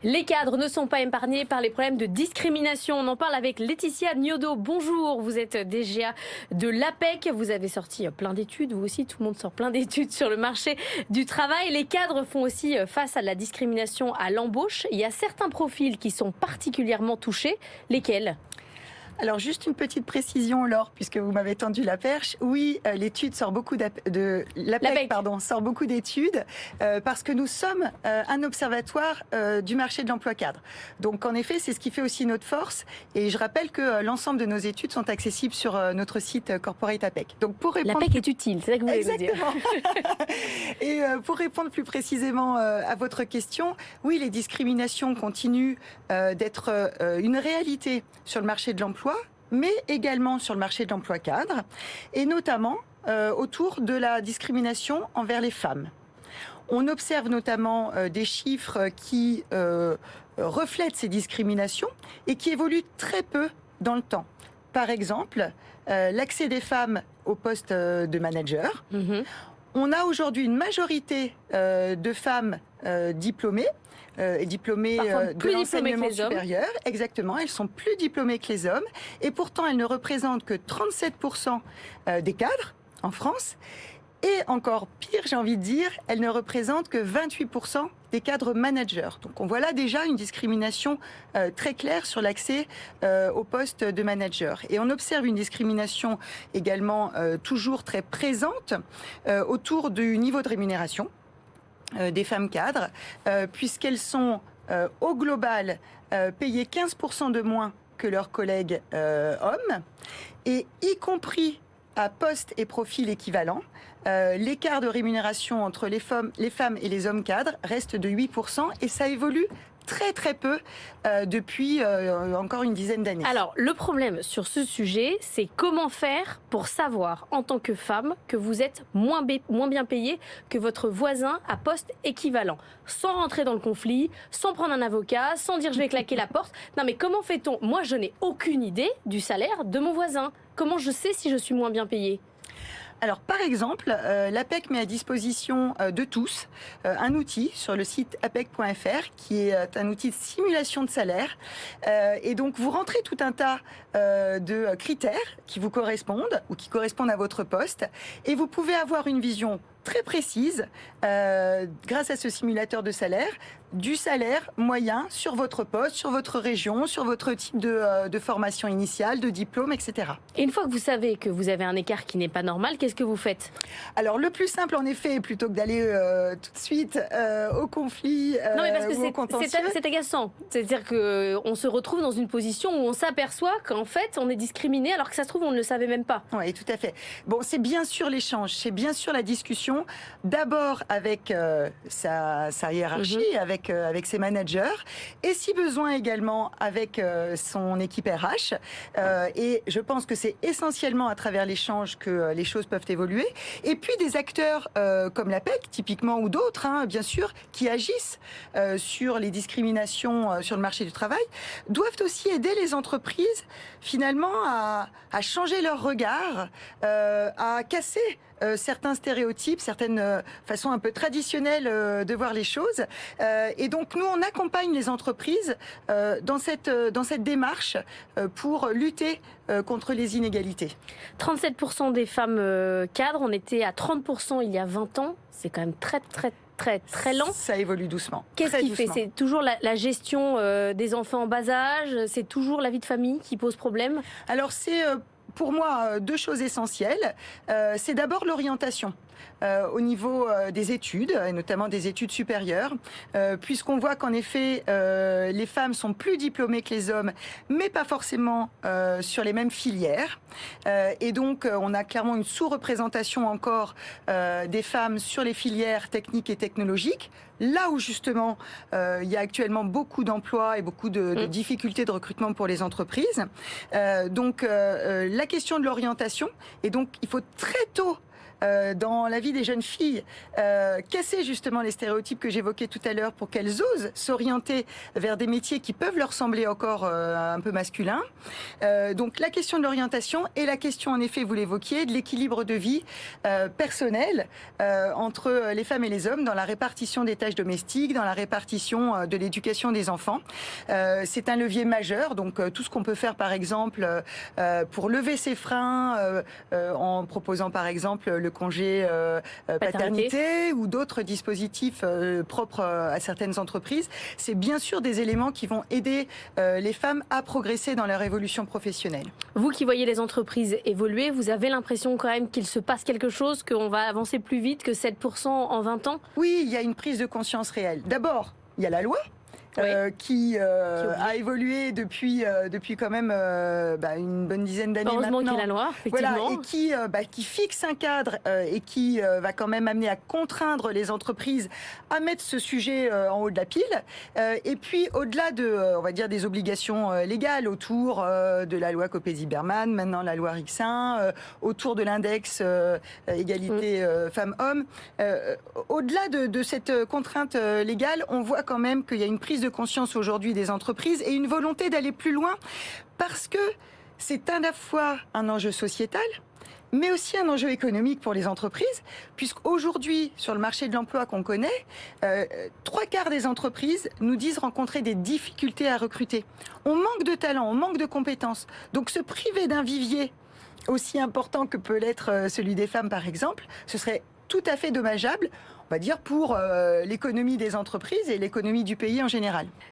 Les cadres ne sont pas épargnés par les problèmes de discrimination. On en parle avec Laetitia Gnodot. Bonjour, vous êtes DGA de l'APEC. Vous avez sorti plein d'études, vous aussi, tout le monde sort plein d'études sur le marché du travail. Les cadres font aussi face à la discrimination à l'embauche. Il y a certains profils qui sont particulièrement touchés. Lesquels ? Alors, juste une petite précision, Laure, puisque vous m'avez tendu la perche. Oui, l'étude sort beaucoup l'APEC sort beaucoup d'études parce que nous sommes un observatoire du marché de l'emploi cadre. Donc, en effet, c'est ce qui fait aussi notre force. Et je rappelle que l'ensemble de nos études sont accessibles sur notre site Corporate APEC. Donc, pour répondre... L'APEC est utile, c'est ça que vous voulez nous dire. Et pour répondre plus précisément à votre question, oui, les discriminations continuent d'être une réalité sur le marché de l'emploi, mais également sur le marché de l'emploi cadre, et notamment autour de la discrimination envers les femmes. On observe notamment des chiffres qui reflètent ces discriminations et qui évoluent très peu dans le temps. Par exemple, l'accès des femmes au poste de manager. On a aujourd'hui une majorité de femmes diplômées, et diplômées de l'enseignement supérieur. Exactement, elles sont plus diplômées que les hommes. Et pourtant, elles ne représentent que 37% des cadres en France. Et encore pire, j'ai envie de dire, elles ne représentent que 28% des cadres managers. Donc on voit là déjà une discrimination très claire sur l'accès au poste de manager. Et on observe une discrimination également toujours très présente autour du niveau de rémunération des femmes cadres, puisqu'elles sont au global payées 15% de moins que leurs collègues hommes, et y compris à poste et profil équivalent, l'écart de rémunération entre les femmes et les hommes cadres reste de 8%, et ça évolue très très peu depuis encore une dizaine d'années. Alors, le problème sur ce sujet, c'est comment faire pour savoir, en tant que femme, que vous êtes moins bien payée que votre voisin à poste équivalent. Sans rentrer dans le conflit, sans prendre un avocat, sans dire je vais claquer la porte. Non mais comment fait-on ? Moi, je n'ai aucune idée du salaire de mon voisin. Comment je sais si je suis moins bien payée ? Alors, par exemple, l'APEC met à disposition de tous un outil sur le site apec.fr qui est un outil de simulation de salaire. Et donc, vous rentrez tout un tas de critères qui vous correspondent ou qui correspondent à votre poste. Et vous pouvez avoir une vision très précise, grâce à ce simulateur de salaire, du salaire moyen sur votre poste, sur votre région, sur votre type de formation initiale, de diplôme, etc. Et une fois que vous savez que vous avez un écart qui n'est pas normal, qu'est-ce que vous faites ? Alors, le plus simple, en effet, plutôt que d'aller tout de suite au conflit non, mais parce que ou au contentieux... c'est agaçant. C'est-à-dire qu'on se retrouve dans une position où on s'aperçoit qu'en fait, on est discriminé, alors que ça se trouve, on ne le savait même pas. Oui, tout à fait. Bon, c'est bien sûr l'échange, c'est bien sûr la discussion, d'abord avec sa hiérarchie, avec ses managers, et si besoin également avec son équipe RH. Et je pense que c'est essentiellement à travers l'échange que les choses peuvent évoluer. Et puis des acteurs comme l'APEC, typiquement, ou d'autres, bien sûr, qui agissent sur les discriminations sur le marché du travail, doivent aussi aider les entreprises, finalement, à changer leur regard, à casser certains stéréotypes, certaines façons un peu traditionnelles de voir les choses. Et donc, nous, on accompagne les entreprises dans cette démarche pour lutter contre les inégalités. 37% des femmes cadres, on était à 30% il y a 20 ans. C'est quand même très lent. Ça évolue doucement. Qu'est-ce qui fait ? C'est toujours la gestion des enfants en bas âge ? C'est toujours la vie de famille qui pose problème ? Alors, c'est... pour moi, deux choses essentielles. C'est d'abord l'orientation au niveau des études, et notamment des études supérieures, puisqu'on voit qu'en effet, les femmes sont plus diplômées que les hommes, mais pas forcément sur les mêmes filières. Et donc, on a clairement une sous-représentation encore des femmes sur les filières techniques et technologiques, là où justement il y a actuellement beaucoup d'emplois et beaucoup de difficultés de recrutement pour les entreprises. Donc la question de l'orientation, et donc il faut très tôt dans la vie des jeunes filles, casser justement les stéréotypes que j'évoquais tout à l'heure pour qu'elles osent s'orienter vers des métiers qui peuvent leur sembler encore un peu masculins. Donc la question de l'orientation et la question, en effet, vous l'évoquiez, de l'équilibre de vie personnel entre les femmes et les hommes dans la répartition des tâches domestiques, dans la répartition de l'éducation des enfants. C'est un levier majeur, donc tout ce qu'on peut faire par exemple pour lever ses freins en proposant par exemple le congé paternité ou d'autres dispositifs propres à certaines entreprises, c'est bien sûr des éléments qui vont aider les femmes à progresser dans leur évolution professionnelle. Vous qui voyez les entreprises évoluer, vous avez l'impression quand même qu'il se passe quelque chose, qu'on va avancer plus vite que 7% en 20 ans? Oui, il y a une prise de conscience réelle. D'abord, il y a la loi. Qui a évolué depuis quand même une bonne dizaine d'années maintenant. Heureusement qu'il y a la loi, effectivement. Voilà, et qui fixe un cadre et qui va quand même amener à contraindre les entreprises à mettre ce sujet en haut de la pile. Et puis, au-delà on va dire, des obligations légales autour de la loi Copé-Zimmermann, maintenant la loi Rixain, autour de l'index égalité femmes-hommes, au-delà de cette contrainte légale, on voit quand même qu'il y a une prise de conscience aujourd'hui des entreprises et une volonté d'aller plus loin parce que c'est à la fois un enjeu sociétal, mais aussi un enjeu économique pour les entreprises, puisqu'aujourd'hui, sur le marché de l'emploi qu'on connaît, 3/4 des entreprises nous disent rencontrer des difficultés à recruter. On manque de talent, on manque de compétences. Donc se priver d'un vivier aussi important que peut l'être celui des femmes, par exemple, ce serait tout à fait dommageable, on va dire, pour l'économie des entreprises et l'économie du pays en général.